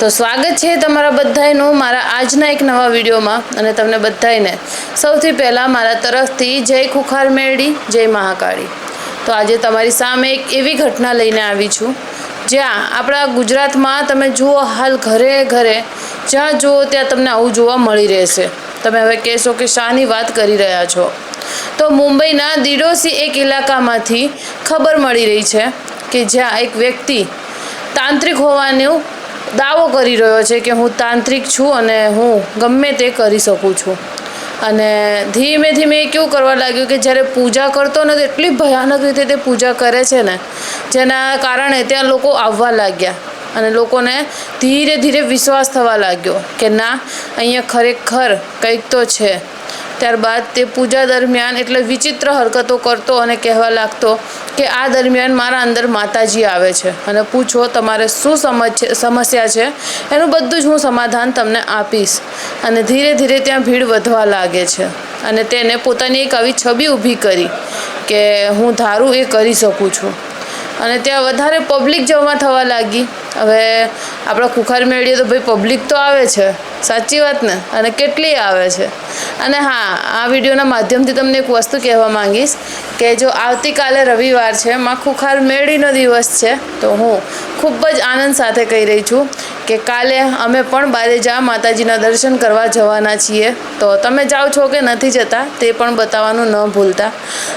તો સ્વાગત છે તમારા બધાયનું મારા આજના એક નવા વિડીયોમાં અને તમને બધાયને સૌથી પહેલાં મારા તરફથી જય ખુખાર મેરડી, જય મહાકાળી। તો આજે તમારી સામે એક એવી ઘટના લઈને આવી છું જ્યાં આપણા ગુજરાતમાં તમે જુઓ હાલ ઘરે ઘરે જ્યાં જુઓ ત્યાં તમને આવું જોવા મળી રહેશે। તમે હવે કહેશો કે શાની વાત કરી રહ્યા છો? તો મુંબઈના દિડોસી એક ઇલાકામાંથી ખબર મળી રહી છે કે જ્યાં એક વ્યક્તિ તાંત્રિક હોવાનું દાવો કરી રહ્યો છે કે હું તાંત્રિક છું અને હું ગમે તે કરી શકું છું। અને ધીમે ધીમે કેવું કરવા લાગ્યું કે જ્યારે પૂજા કરતો ને તો એટલી ભયાનક રીતે તે પૂજા કરે છે ને જેના કારણે ત્યાં લોકો આવવા લાગ્યા અને લોકોને ધીરે ધીરે વિશ્વાસ થવા લાગ્યો કે ના અહીંયા ખરેખર કંઈક તો છે। ત્યારબાદ તે પૂજા દરમિયાન એટલે વિચિત્ર હરકતો કરતો અને કહેવા લાગતો કે આ દરમિયાન મારા અંદર માતાજી આવે છે અને પૂછો તમારે શું સમસ્યા છે એનું બધું જ હું સમાધાન તમને આપીશ। અને ધીરે ધીરે ત્યાં ભીડ વધવા લાગે છે અને તેને પોતાની એક આવી છબી ઊભી કરી કે હું ધારું એ કરી શકું છું અને ત્યાં વધારે પબ્લિક જમા થવા લાગી। હવે આપણા ખુખાર મેળીએ તો ભાઈ પબ્લિક તો આવે છે, સાચી વાત ને? અને કેટલી આવે છે। અને હા, આ વિડીયોના માધ્યમથી તમને એક વસ્તુ કહેવા માંગીશ કે જો આવતીકાલે રવિવાર છે, માં ખુખાર મેળીનો દિવસ છે, તો હું ખૂબ જ આનંદ સાથે કહી રહી છું કે કાલે અમે પણ બારેજા માતાજીના દર્શન કરવા જવાના છીએ। તો તમે જાઓ છો કે નથી જતા તે પણ બતાવવાનું ન ભૂલતા।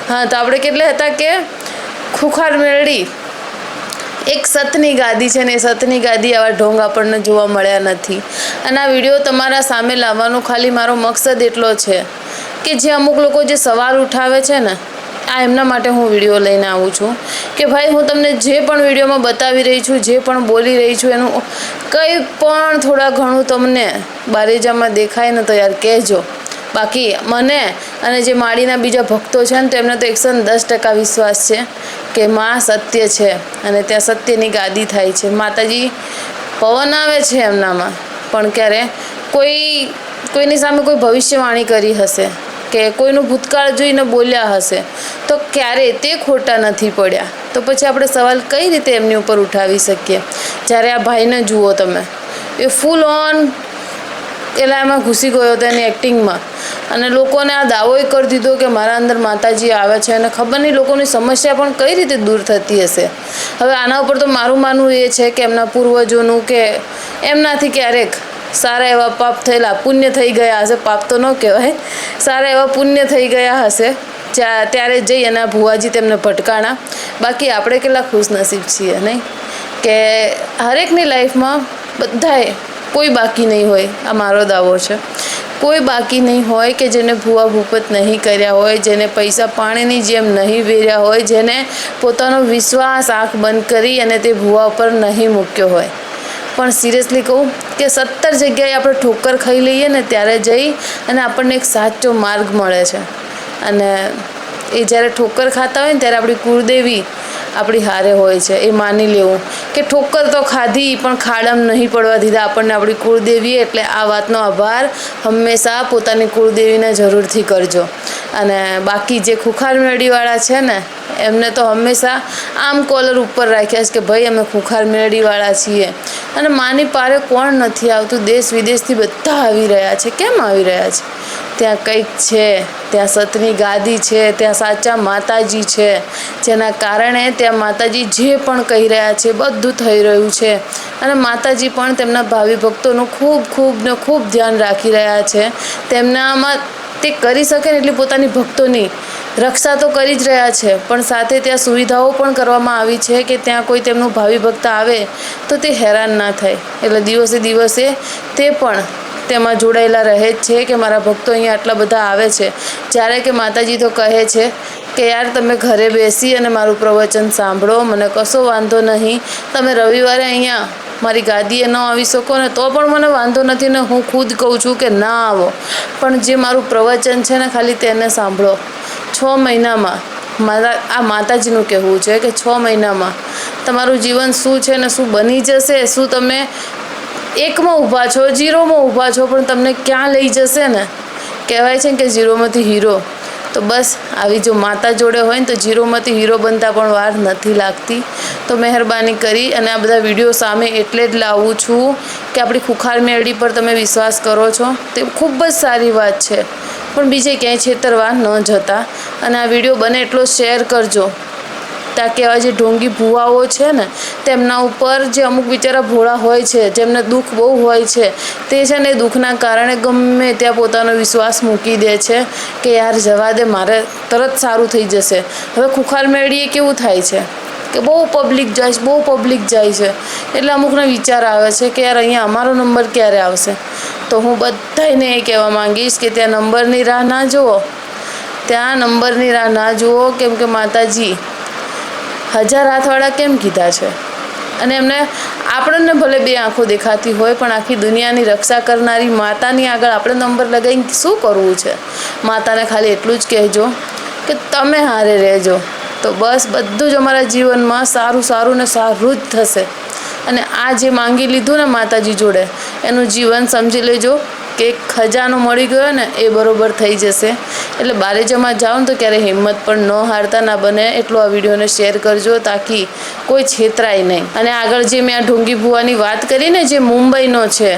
હા, તો આપણે કેટલે હતા કે ખુખાર મેળી એક સતની ગાદી છે ને એ સતની ગાદી આવા ઢોંગ આપણને જોવા મળ્યા નથી। અને આ વિડીયો તમારા સામે લાવવાનો ખાલી મારો મકસદ એટલો છે કે જે અમુક લોકો જે સવાલ ઉઠાવે છે ને આ એમના માટે હું વિડીયો લઈને આવું છું કે ભાઈ હું તમને જે પણ વિડીયોમાં બતાવી રહી છું, જે પણ બોલી રહી છું એનું કંઈ પણ થોડા ઘણું તમને બારેજામાં દેખાય ને તો યાર કહેજો। બાકી મને અને જે માળીના બીજા ભક્તો છે ને તો એમને તો 110% વિશ્વાસ છે કે માં સત્ય છે અને ત્યાં સત્યની ગાદી થાય છે। માતાજી પવન આવે છે એમનામાં પણ ક્યારે કોઈની સામે કોઈ ભવિષ્યવાણી કરી હશે કે કોઈનું ભૂતકાળ જોઈને બોલ્યા હશે તો ક્યારેય તે ખોટા નથી પડ્યા। તો પછી આપણે સવાલ કઈ રીતે એમની ઉપર ઉઠાવી શકીએ? જ્યારે આ ભાઈને જુઓ તમે, એ ફૂલ ઓન એટલે એમાં ઘૂસી ગયો હતો એની એક્ટિંગમાં અને લોકોને આ દાવોય કરી દીધો કે મારા અંદર માતાજી આવે છે અને ખબર નહીં લોકોની સમસ્યા પણ કઈ રીતે દૂર થતી હશે। હવે આના ઉપર તો મારું માનવું એ છે કે એમના પૂર્વજોનું કે એમનાથી ક્યારેક સારા એવા પાપ થયેલા, પુણ્ય થઈ ગયા હશે, પાપ તો ન કહેવાય, સારા એવા પુણ્ય થઈ ગયા હશે ત્યારે જઈ અને આ ભુવાજી તેમને ભટકાણા। બાકી આપણે કેટલા ખુશનસીબ છીએ નહીં કે હરેકની લાઈફમાં બધાએ કોઈ બાકી નહીં હોય। આ મારો દાવો છે, કોઈ બાકી નહીં હોય કે જેને ભૂવા ભૂપત નહીં કર્યા હોય, જેને પૈસા પાણીની જેમ નહીં વેર્યા હોય, જેને પોતાનો વિશ્વાસ આંખ બંધ કરી અને તે ભૂવા ઉપર નહીં મૂક્યો હોય। પણ સિરિયસલી કહું કે 70 જગ્યાએ આપણે ઠોકર ખાઈ લઈએ ને ત્યારે જઈ અને આપણને એક સાચો માર્ગ મળે છે। અને એ જ્યારે ઠોકર ખાતા હોય ને ત્યારે આપણી કુળદેવી આપણી હારે હોય છે, એ માની લેવું કે ઠોકર તો ખાધી પણ ખાડામાં નહીં પડવા દીધા આપણને આપણી કુળદેવીએ। એટલે આ વાતનો આભાર હંમેશા પોતાની કુળદેવીને જરૂરથી કરજો। અને બાકી જે ખુખાર મેળીવાળા છે ને એમને તો હંમેશા આમ કોલર ઉપર રાખ્યા છે કે ભાઈ અમે ખુખાર મેળીવાળા છીએ અને માની પારે કોણ નથી આવતું? દેશ વિદેશથી બધા આવી રહ્યા છે। કેમ આવી રહ્યા છે? ત્યાં કંઈક છે, ત્યાં સતની ગાદી છે, ત્યાં સાચા માતાજી છે જેના કારણે ત્યાં માતાજી જે પણ કહી રહ્યા છે બધું થઈ રહ્યું છે અને માતાજી પણ તેમના ભાવિ ભક્તોનું ખૂબ ધ્યાન રાખી રહ્યા છે। તેમનામાં તે કરી શકે ને એટલી પોતાની ભક્તોની રક્ષા તો કરી જ રહ્યા છે પણ સાથે ત્યાં સુવિધાઓ પણ કરવામાં આવી છે કે ત્યાં કોઈ તેમનું ભાવિ ભક્ત આવે તો તે હેરાન ના થાય। એટલે દિવસે દિવસે તે પણ તેમાં જોડાયેલા રહે જ છે કે મારા ભક્તો અહીંયા આટલા બધા આવે છે। જ્યારે કે માતાજી તો કહે છે કે યાર તમે ઘરે બેસી અને મારું પ્રવચન સાંભળો, મને કશો વાંધો નહીં, તમે રવિવારે અહીંયા મારી ગાદીએ ન આવી શકો ને તો પણ મને વાંધો નથી ને હું ખુદ કહું છું કે ના આવો, પણ જે મારું પ્રવચન છે ને ખાલી તેને સાંભળો। 6 મહિનામાં આ માતાજીનું કહેવું છે કે 6 મહિનામાં તમારું જીવન શું છે ને શું બની જશે, શું તમે 1માં ઊભા છો, 0માં ઊભા છો પણ તમને ક્યાં લઈ જશે ને? કહેવાય છે કે 0માંથી હીરો તો બસ આવી જો માતા જોડે હોય ને તો ઝીરોમાંથી હીરો બનતા પણ વાર નથી લાગતી. તો મહેરબાની કરી અને આ બધા વિડીયો સામે એટલે જ લાવું છું કે આપણી ખુખાર મેળડી પર તમે વિશ્વાસ કરો છો તે ખૂબ જ સારી વાત છે, પણ બીજે ક્યાંય છેતરવા ન જતા. અને આ વિડીયો બને એટલો શેર કરજો તાકે આવા જે ઢોંગી ભુવાઓ છે ને તેમના ઉપર જે અમુક બિચારા ભોળા હોય છે, જેમને દુઃખ બહુ હોય છે, તે છે ને દુઃખના કારણે ગમે ત્યાં પોતાનો વિશ્વાસ મૂકી દે છે કે યાર જવા દે, મારે તરત સારું થઈ જશે. હવે ખુખાર મેળીએ કેવું થાય છે કે બહુ પબ્લિક જાય છે એટલે અમુકને વિચાર આવે છે કે યાર અહીંયા અમારો નંબર ક્યારે આવશે. તો હું બધાને એ કહેવા માંગીશ કે ત્યાં નંબરની રાહ ના જુઓ, કેમ કે માતાજી 1000 હાથવાળા કેમ કીધા છે? અને એમને આપણને ભલે 2 આંખો દેખાતી હોય, પણ આખી દુનિયાની રક્ષા કરનારી માતાની આગળ આપણે નંબર લગાવીને શું કરવું છે? માતાને ખાલી એટલું જ કહેજો કે તમે હારે રહેજો, તો બસ બધું જ અમારા જીવનમાં સારું ને સારું જ થશે. અને આ જે માંગી લીધું ને માતાજી જોડે, એનું જીવન સમજી લેજો કે ખજાનો મળી ગયો ને એ બરોબર થઈ જશે. એટલે બારેજામાં જાઓ ને તો ક્યારે હિંમત પણ ન હારતા, ના બને એટલો આ વિડીયોને શેર કરજો તાકી કોઈ છેતરાય નહીં. અને આગળ જે મેં આ ઢોંગી ભુવાની વાત કરી ને, જે મુંબઈનો છે,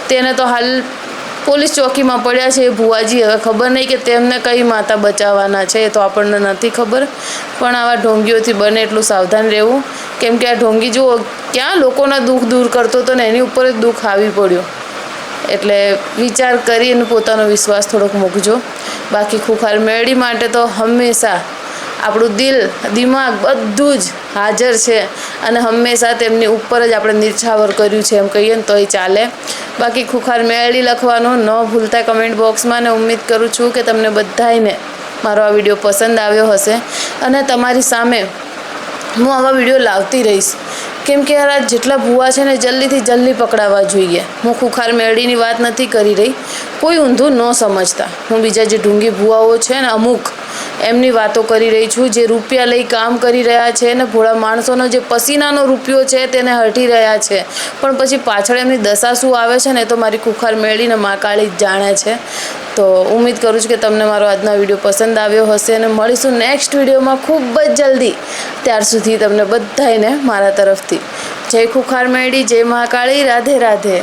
તેને તો હાલ પોલીસ ચોકીમાં પડ્યા છે એ ભુવાજી. હવે ખબર નહીં કે તેમને કઈ માતા બચાવવાના છે, એ તો આપણને નથી ખબર. પણ આવા ઢોંગીઓથી બને એટલું સાવધાન રહેવું, કેમ કે આ ઢોંગી જુઓ ક્યાં લોકોના દુઃખ દૂર કરતો હતો ને એની ઉપર જ દુઃખ આવી પડ્યું. એટલે વિચાર કરીને પોતાનો વિશ્વાસ થોડોક મૂકજો. બાકી ખુખાર મેળડી માટે તો હંમેશા આપણું દિમાગ બધું જ હાજર છે અને હંમેશા તેમની ઉપર જ આપણે નિર્છાવર કર્યું છે એમ કહીએ ને તોય ચાલે. બાકી ખુખાર મેળડી લખવાનું ન ભૂલતા કમેન્ટ બોક્સમાં. ને ઉમ્મીદ કરું છું કે તમને બધાને મારો આ વિડીયો પસંદ આવ્યો હશે અને તમારી સામે હું આવા વિડીયો લાવતી રહીશ, કેમ કે યાર જેટલા ભૂવા છે ને જલ્દીથી જલ્દી પકડાવા જોઈએ. હું ખુખાર મેળડીની વાત નથી કરી રહી, કોઈ ઊંધું ન સમજતા. હું બીજા જે ઢોંગી ભૂવાઓ છે ને અમુક, એમની વાતો કરી રહી છું, જે રૂપિયા લઈ કામ કરી રહ્યા છે ને ભોળા માણસોનો જે પસીનાનો રૂપિયો છે તેને હટી રહ્યા છે, પણ પછી પાછળ એમની દશા શું આવે છે ને તો મારી ખુખાર મેળડીને મા કાળી જ જાણે છે. તો ઉમ્મીદ કરું છું કે તમને મારો આજનો વિડીયો પસંદ આવ્યો હશે અને મળીશું નેક્સ્ટ વિડીયોમાં ખૂબ જ જલ્દી. ત્યાર સુધી તમને બધાને મારા તરફથી જય ખુખાર મેળડી, જય મહાકાળી, રાધે રાધે.